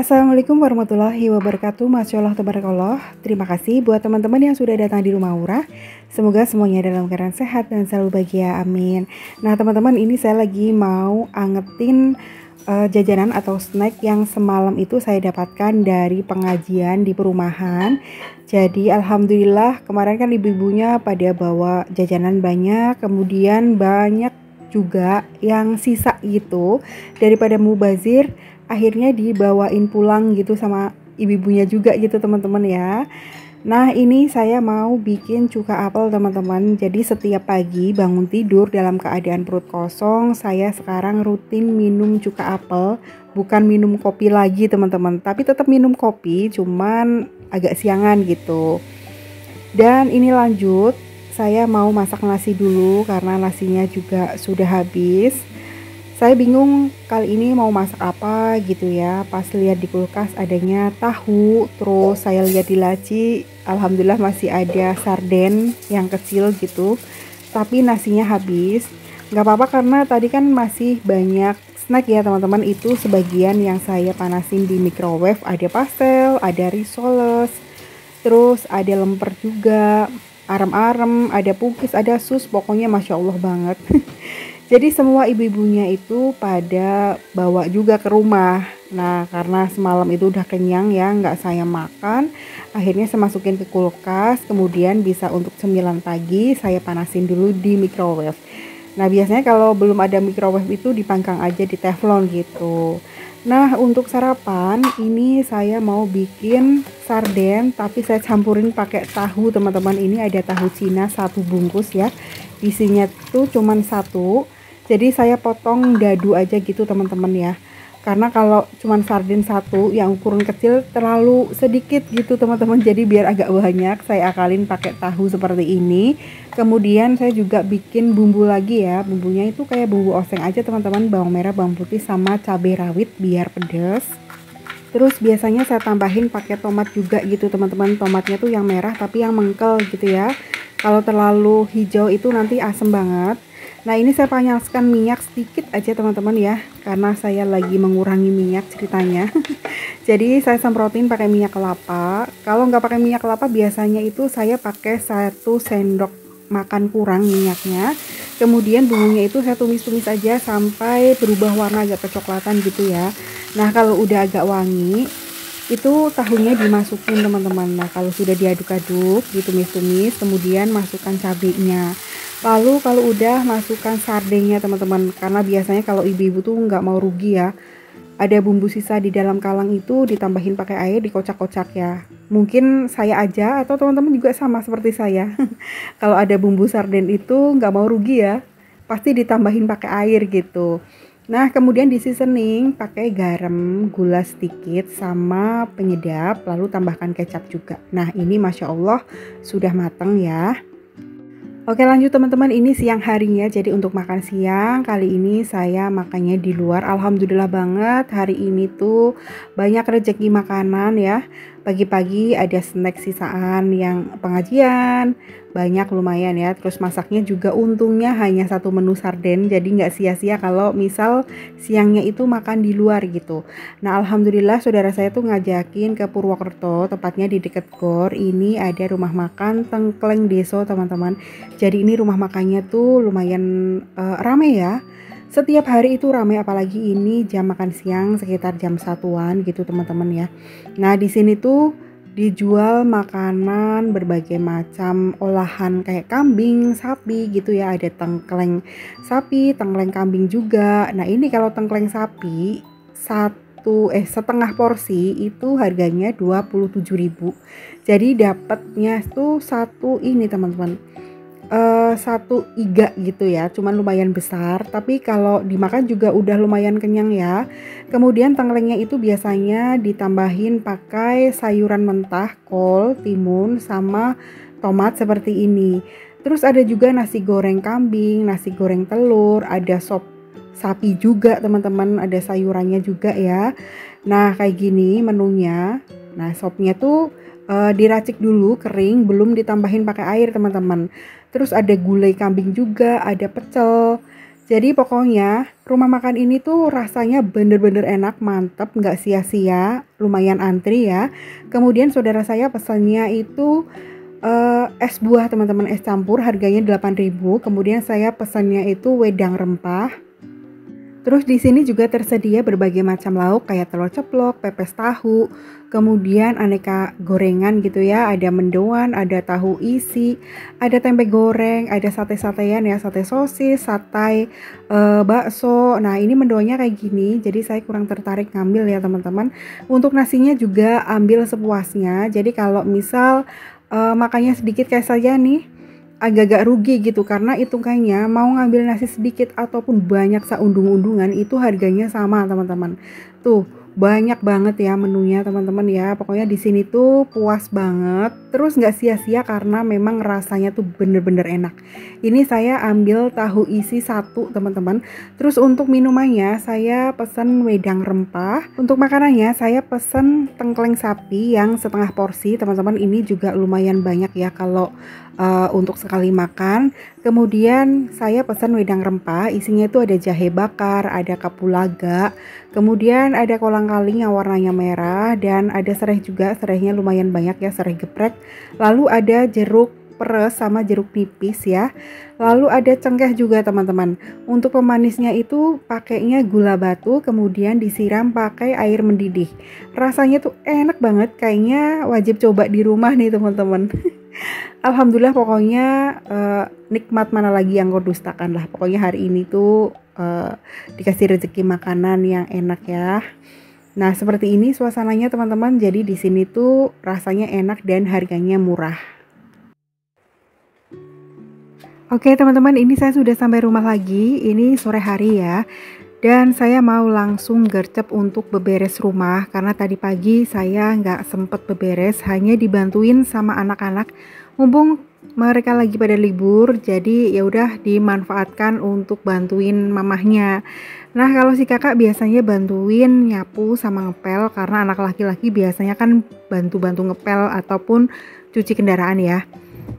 Assalamualaikum warahmatullahi wabarakatuh. Masya Allah tabarakallah. Terima kasih buat teman-teman yang sudah datang di rumah Aura. Semoga semuanya dalam keadaan sehat dan selalu bahagia, amin. Nah teman-teman, ini saya lagi mau angetin jajanan atau snack yang semalam itu saya dapatkan dari pengajian di perumahan. Jadi alhamdulillah kemarin kan ibu-ibunya pada bawa jajanan banyak, kemudian banyak juga yang sisa gitu. Daripada mubazir, akhirnya dibawain pulang gitu sama ibu-ibunya juga gitu teman-teman ya. Nah ini saya mau bikin cuka apel teman-teman. Jadi setiap pagi bangun tidur dalam keadaan perut kosong, saya sekarang rutin minum cuka apel. Bukan minum kopi lagi teman-teman, tapi tetap minum kopi, cuman agak siangan gitu. Dan ini lanjut, saya mau masak nasi dulu karena nasinya juga sudah habis. Saya bingung kali ini mau masak apa gitu ya. Pas lihat di kulkas adanya tahu, terus saya lihat di laci, alhamdulillah masih ada sarden yang kecil gitu. Tapi nasinya habis. Gak apa-apa karena tadi kan masih banyak snack ya teman-teman. Itu sebagian yang saya panasin di microwave. Ada pastel, ada risoles, terus ada lemper juga, arem-arem, ada pukis, ada sus, pokoknya Masya Allah banget. Jadi semua ibu-ibunya itu pada bawa juga ke rumah. Nah karena semalam itu udah kenyang ya, nggak saya makan, akhirnya saya masukin ke kulkas, kemudian bisa untuk cemilan pagi saya panasin dulu di microwave. Nah biasanya kalau belum ada microwave itu dipanggang aja di teflon gitu. Nah untuk sarapan ini saya mau bikin sarden, tapi saya campurin pakai tahu teman-teman. Ini ada tahu Cina 1 bungkus ya, isinya tuh cuman 1. Jadi saya potong dadu aja gitu teman-teman ya, karena kalau cuman sarden 1 yang ukuran kecil terlalu sedikit gitu teman-teman. Jadi biar agak banyak saya akalin pakai tahu seperti ini. Kemudian saya juga bikin bumbu lagi ya, bumbunya itu kayak bumbu oseng aja teman-teman, bawang merah, bawang putih, sama cabai rawit biar pedas. Terus biasanya saya tambahin pakai tomat juga gitu teman-teman. Tomatnya tuh yang merah tapi yang mengkel gitu ya. Kalau terlalu hijau itu nanti asem banget. Nah ini saya panaskan minyak sedikit aja teman-teman ya, karena saya lagi mengurangi minyak ceritanya. Jadi saya semprotin pakai minyak kelapa. Kalau nggak pakai minyak kelapa biasanya itu saya pakai 1 sendok makan kurang minyaknya. Kemudian bumbunya itu saya tumis-tumis aja sampai berubah warna agak kecoklatan gitu ya. Nah kalau udah agak wangi, itu tahunya dimasukin teman-teman. Nah kalau sudah diaduk-aduk, ditumis-tumis, kemudian masukkan cabenya. Lalu kalau udah masukkan sardennya teman-teman, karena biasanya kalau ibu-ibu tuh nggak mau rugi ya, ada bumbu sisa di dalam kalang itu ditambahin pakai air, dikocak-kocak ya. Mungkin saya aja atau teman-teman juga sama seperti saya. Kalau ada bumbu sarden itu nggak mau rugi ya, pasti ditambahin pakai air gitu. Nah kemudian di seasoning pakai garam, gula sedikit, sama penyedap, lalu tambahkan kecap juga. Nah ini Masya Allah sudah mateng ya. Oke lanjut teman-teman, ini siang harinya. Jadi untuk makan siang kali ini saya makannya di luar. Alhamdulillah banget hari ini tuh banyak rezeki makanan ya. Pagi-pagi ada snack sisaan yang pengajian, banyak lumayan ya. Terus masaknya juga untungnya hanya 1 menu sarden, jadi nggak sia-sia kalau misal siangnya itu makan di luar gitu. Nah alhamdulillah saudara saya tuh ngajakin ke Purwokerto, tepatnya di dekat GOR. Ini ada rumah makan Tengkleng Deso teman-teman. Jadi ini rumah makannya tuh lumayan rame ya. Setiap hari itu ramai, apalagi ini jam makan siang sekitar jam 1-an gitu teman-teman ya. Nah di sini tuh dijual makanan berbagai macam olahan kayak kambing, sapi gitu ya. Ada tengkleng sapi, tengkleng kambing juga. Nah ini kalau tengkleng sapi setengah porsi itu harganya 27.000. Jadi dapatnya tuh satu ini teman-teman, 1 iga gitu ya, cuman lumayan besar, tapi kalau dimakan juga udah lumayan kenyang ya. Kemudian tengklengnya itu biasanya ditambahin pakai sayuran mentah, kol, timun, sama tomat seperti ini. Terus ada juga nasi goreng kambing, nasi goreng telur, ada sop sapi juga teman-teman, ada sayurannya juga ya. Nah kayak gini menunya. Nah sopnya tuh diracik dulu kering, belum ditambahin pakai air teman-teman. Terus ada gulai kambing juga, ada pecel. Jadi pokoknya rumah makan ini tuh rasanya bener-bener enak, mantep, nggak sia-sia, lumayan antri ya. Kemudian saudara saya pesannya itu es buah teman-teman, es campur, harganya 8.000. Kemudian saya pesannya itu wedang rempah. Terus di sini juga tersedia berbagai macam lauk kayak telur ceplok, pepes tahu, kemudian aneka gorengan gitu ya, ada mendoan, ada tahu isi, ada tempe goreng, ada sate-satean ya, sate sosis, sate bakso. Nah, ini mendoannya kayak gini, jadi saya kurang tertarik ngambil ya teman-teman. Untuk nasinya juga ambil sepuasnya. Jadi kalau misal makannya sedikit kayak saya nih, agak-agak rugi gitu, karena hitungannya mau ngambil nasi sedikit ataupun banyak saundung-undungan itu harganya sama teman-teman. Tuh banyak banget ya menunya teman-teman ya, pokoknya di sini tuh puas banget, terus nggak sia-sia karena memang rasanya tuh bener-bener enak. Ini saya ambil tahu isi satu teman-teman. Terus untuk minumannya saya pesan wedang rempah. Untuk makanannya saya pesan tengkleng sapi yang setengah porsi teman-teman. Ini juga lumayan banyak ya kalau untuk sekali makan. Kemudian saya pesan wedang rempah, isinya itu ada jahe bakar, ada kapulaga, kemudian ada kolang-kaling yang warnanya merah, dan ada serai juga, serainya lumayan banyak ya, serai geprek. Lalu ada jeruk peres sama jeruk nipis ya. Lalu ada cengkeh juga teman-teman. Untuk pemanisnya itu pakainya gula batu, kemudian disiram pakai air mendidih. Rasanya tuh enak banget, kayaknya wajib coba di rumah nih teman-teman. Alhamdulillah pokoknya nikmat mana lagi yang kau dustakan lah. Pokoknya hari ini tuh dikasih rezeki makanan yang enak ya. Nah, seperti ini suasananya teman-teman. Jadi di sini tuh rasanya enak dan harganya murah. Oke teman-teman, ini saya sudah sampai rumah lagi. Ini sore hari ya. Dan saya mau langsung gercep untuk beberes rumah karena tadi pagi saya nggak sempet beberes, hanya dibantuin sama anak-anak. Mumpung mereka lagi pada libur, jadi ya udah dimanfaatkan untuk bantuin mamahnya. Nah, kalau si kakak biasanya bantuin nyapu sama ngepel karena anak laki-laki biasanya kan bantu-bantu ngepel ataupun cuci kendaraan ya.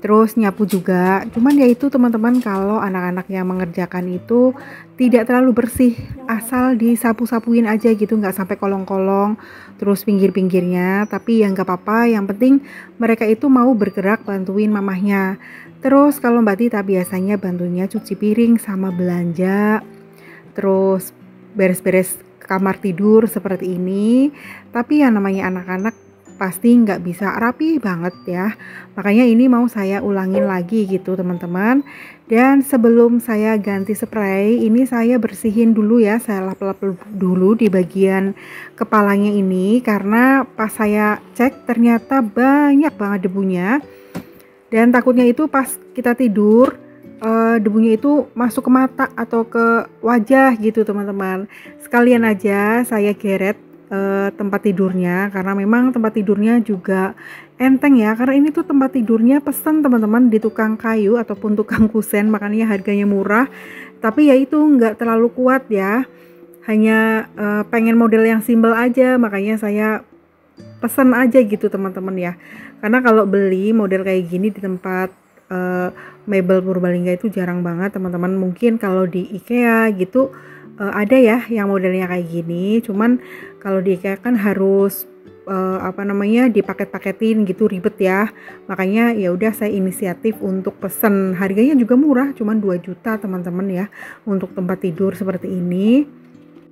Terus nyapu juga, cuman ya itu teman-teman, kalau anak-anak yang mengerjakan itu tidak terlalu bersih, asal disapu-sapuin aja gitu, nggak sampai kolong-kolong terus pinggir-pinggirnya, tapi ya nggak apa-apa, yang penting mereka itu mau bergerak bantuin mamahnya. Terus kalau Mbak Tita biasanya bantunya cuci piring sama belanja, terus beres-beres kamar tidur seperti ini. Tapi yang namanya anak-anak pasti nggak bisa rapi banget ya, makanya ini mau saya ulangin lagi gitu teman-teman. Dan sebelum saya ganti spray, ini saya bersihin dulu ya, saya lap-lap dulu di bagian kepalanya ini, karena pas saya cek ternyata banyak banget debunya, dan takutnya itu pas kita tidur debunya itu masuk ke mata atau ke wajah gitu teman-teman. Sekalian aja saya geret tempat tidurnya, karena memang tempat tidurnya juga enteng ya, karena ini tuh tempat tidurnya pesan teman-teman di tukang kayu ataupun tukang kusen, makanya harganya murah, tapi ya itu nggak terlalu kuat ya, hanya pengen model yang simple aja, makanya saya pesan aja gitu teman-teman ya. Karena kalau beli model kayak gini di tempat mebel Purbalingga itu jarang banget teman-teman. Mungkin kalau di IKEA gitu ada ya yang modelnya kayak gini, cuman kalau di IKEA kan harus dipaket-paketin gitu, ribet ya. Makanya ya udah saya inisiatif untuk pesen. Harganya juga murah, cuman 2 juta teman-teman ya untuk tempat tidur seperti ini.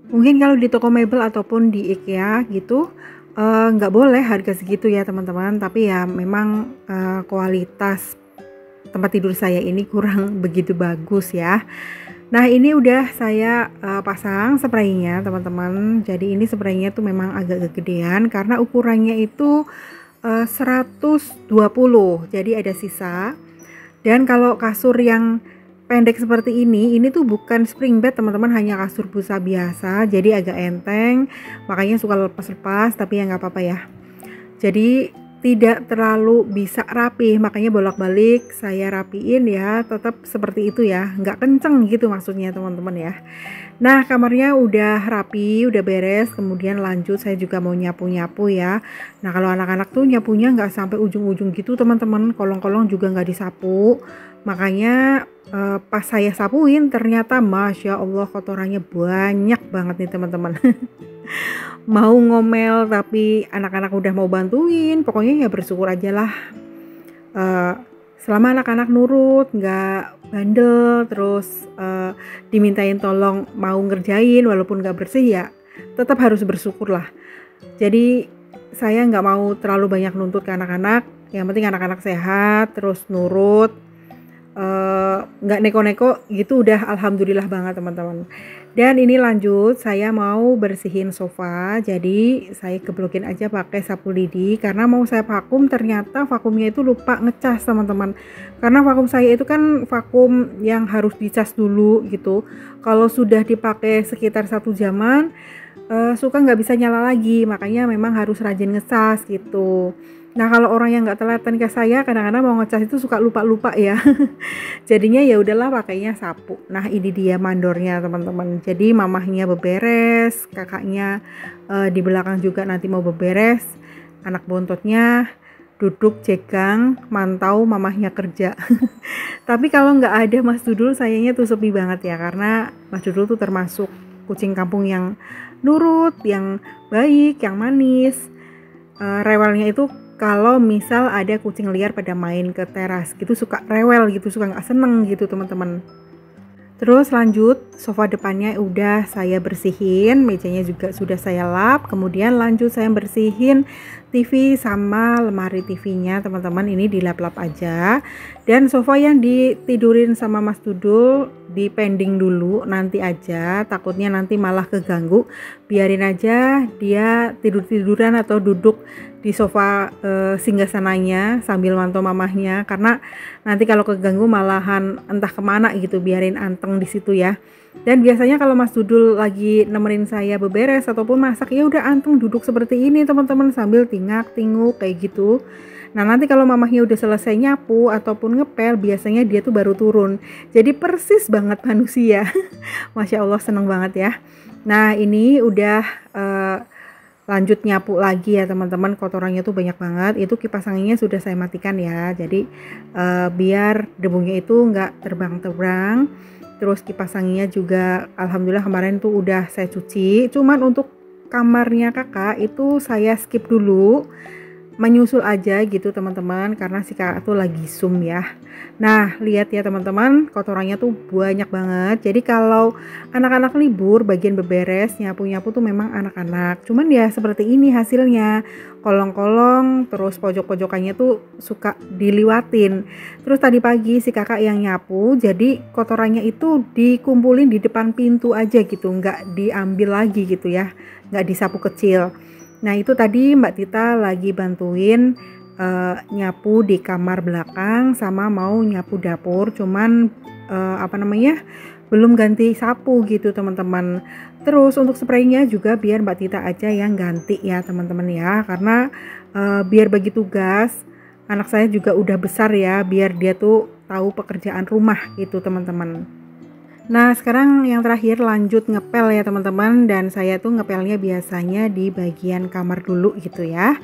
Mungkin kalau di toko mebel ataupun di IKEA gitu nggak boleh harga segitu ya teman-teman, tapi ya memang kualitas tempat tidur saya ini kurang begitu bagus ya. Nah, ini udah saya pasang spraynya teman-teman. Jadi ini spraynya tuh memang agak gedean karena ukurannya itu 120, jadi ada sisa. Dan kalau kasur yang pendek seperti ini tuh bukan spring bed teman-teman, hanya kasur busa biasa, jadi agak enteng, makanya suka lepas-lepas, tapi ya nggak apa-apa ya. Jadi tidak terlalu bisa rapi, makanya bolak-balik saya rapiin ya, tetap seperti itu ya, nggak kenceng gitu maksudnya teman-teman ya. Nah, kamarnya udah rapi, udah beres, kemudian lanjut saya juga mau nyapu-nyapu ya. Nah, kalau anak-anak tuh nyapunya nggak sampai ujung-ujung gitu teman-teman, kolong-kolong juga nggak disapu, makanya pas saya sapuin ternyata Masya Allah kotorannya banyak banget nih teman-teman. Mau ngomel tapi anak-anak udah mau bantuin, pokoknya ya bersyukur aja lah. Uh, Selama anak-anak nurut, nggak bandel, terus dimintain tolong mau ngerjain walaupun nggak bersih ya tetap harus bersyukur lah. Jadi saya nggak mau terlalu banyak nuntut ke anak-anak, yang penting anak-anak sehat, terus nurut, nggak neko-neko gitu udah alhamdulillah banget teman-teman. Dan ini lanjut saya mau bersihin sofa, jadi saya geblokin aja pakai sapu lidi karena mau saya vakum, ternyata vakumnya itu lupa ngecas teman-teman. Karena vakum saya itu kan vakum yang harus dicas dulu gitu, kalau sudah dipakai sekitar 1 jaman suka nggak bisa nyala lagi, makanya memang harus rajin ngecas gitu. Nah kalau orang yang nggak telaten ke saya kadang-kadang mau ngecas itu suka lupa-lupa ya. Jadinya ya udahlah pakainya sapu. Nah ini dia mandornya teman-teman. Jadi mamahnya beberes, kakaknya di belakang juga nanti mau beberes, anak bontotnya duduk jegang mantau mamahnya kerja. Tapi kalau nggak ada Mas Dudul sayangnya tuh sepi banget ya, karena Mas Dudul tuh termasuk kucing kampung yang nurut, yang baik, yang manis. Rewelnya itu kalau misal ada kucing liar pada main ke teras gitu suka rewel gitu, suka nggak seneng gitu teman-teman. Terus lanjut, sofa depannya udah saya bersihin, mejanya juga sudah saya lap, kemudian lanjut saya bersihin TV sama lemari TV-nya teman-teman, ini dilap-lap aja. Dan sofa yang ditidurin sama Mas Dudul dipending dulu nanti aja, takutnya nanti malah keganggu. Biarin aja dia tidur-tiduran atau duduk di sofa singgasananya sambil mantau mamahnya, karena nanti kalau keganggu malahan entah kemana gitu, biarin anteng di situ ya. Dan biasanya kalau Mas Dudul lagi nemenin saya beberes ataupun masak ya udah anteng duduk seperti ini teman-teman, sambil tingak-tinguk kayak gitu. Nah nanti kalau mamahnya udah selesai nyapu ataupun ngepel, biasanya dia tuh baru turun. Jadi persis banget manusia. Masya Allah seneng banget ya. Nah ini udah lanjut nyapu lagi ya teman-teman, kotorannya tuh banyak banget. Itu kipas anginnya sudah saya matikan ya, jadi biar debunya itu nggak terbang-terbang. Terus kipas anginnya juga alhamdulillah kemarin tuh udah saya cuci. Cuman untuk kamarnya kakak itu saya skip dulu, menyusul aja gitu teman-teman, karena si kakak tuh lagi zoom ya. Nah lihat ya teman-teman, kotorannya tuh banyak banget. Jadi kalau anak-anak libur bagian beberes nyapu-nyapu tuh memang anak-anak, cuman ya seperti ini hasilnya, kolong-kolong, terus pojok-pojokannya tuh suka diliwatin. Terus tadi pagi si kakak yang nyapu, jadi kotorannya itu dikumpulin di depan pintu aja gitu, nggak diambil lagi gitu ya, nggak disapu kecil. Nah itu tadi Mbak Tita lagi bantuin nyapu di kamar belakang sama mau nyapu dapur, cuman belum ganti sapu gitu teman-teman. Terus untuk spraynya juga biar Mbak Tita aja yang ganti ya teman-teman ya, karena biar bagi tugas, anak saya juga udah besar ya, biar dia tuh tahu pekerjaan rumah gitu teman-teman. Nah sekarang yang terakhir lanjut ngepel ya teman-teman, dan saya tuh ngepelnya biasanya di bagian kamar dulu gitu ya.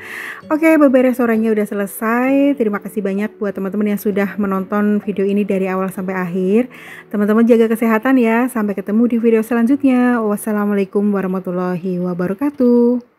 Oke, beberes sorenya udah selesai. Terima kasih banyak buat teman-teman yang sudah menonton video ini dari awal sampai akhir. Teman-teman jaga kesehatan ya, sampai ketemu di video selanjutnya. Wassalamualaikum warahmatullahi wabarakatuh.